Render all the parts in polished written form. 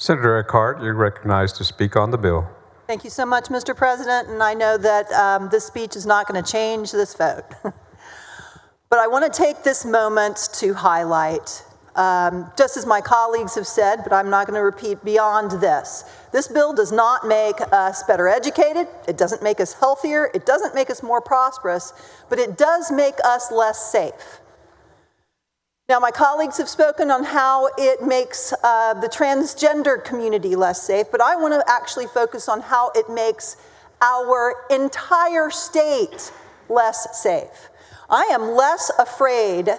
Senator Eckhardt, you're recognized to speak on the bill. Thank you so much, Mr. President, and I know that this speech is not going to change this vote. But I want to take this moment to highlight, just as my colleagues have said, but I'm not going to repeat beyond this. This bill does not make us better educated, it doesn't make us healthier, it doesn't make us more prosperous, but it does make us less safe. Now, my colleagues have spoken on how it makes the transgender community less safe, but I want to actually focus on how it makes our entire state less safe. I am less afraid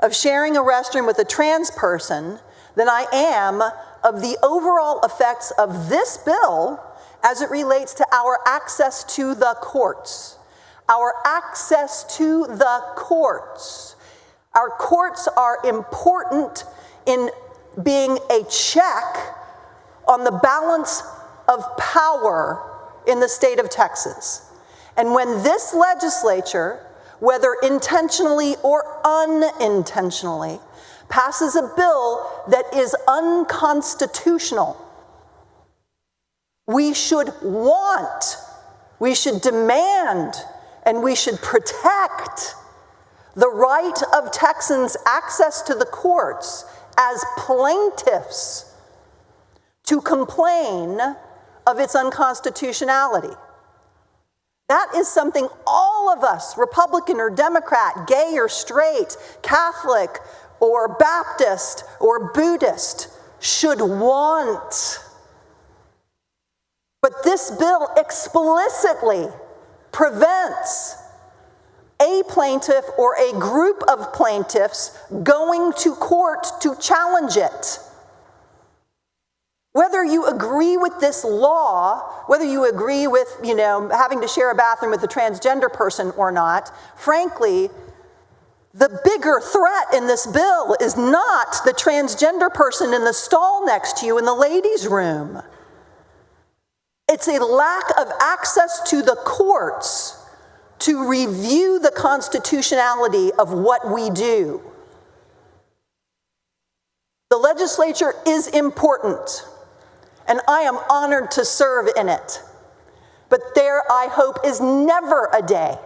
of sharing a restroom with a trans person than I am of the overall effects of this bill as it relates to our access to the courts. Our access to the courts. Our courts are important in being a check on the balance of power in the state of Texas. And when this legislature, whether intentionally or unintentionally, passes a bill that is unconstitutional, we should want, we should demand, and we should protect the right of Texans' access to the courts as plaintiffs to complain of its unconstitutionality. That is something all of us, Republican or Democrat, gay or straight, Catholic or Baptist or Buddhist, should want. But this bill explicitly prevents a plaintiff or a group of plaintiffs going to court to challenge it. Whether you agree with this law, whether you agree with, having to share a bathroom with a transgender person or not, frankly, the bigger threat in this bill is not the transgender person in the stall next to you in the ladies' room. It's a lack of access to the courts to review the constitutionality of what we do. The legislature is important, and I am honored to serve in it. But there, I hope, is never a day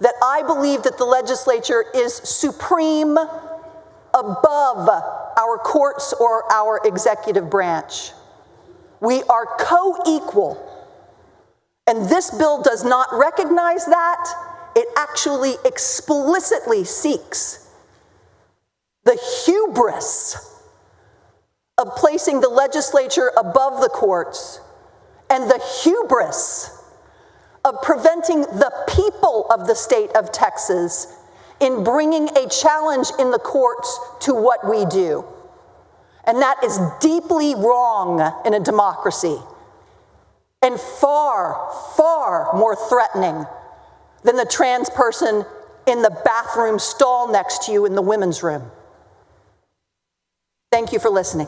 that I believe that the legislature is supreme above our courts or our executive branch. We are co-equal. And this bill does not recognize that. It actually explicitly seeks the hubris of placing the legislature above the courts and the hubris of preventing the people of the state of Texas in bringing a challenge in the courts to what we do. And that is deeply wrong in a democracy, and far, far more threatening than the trans person in the bathroom stall next to you in the women's room. Thank you for listening.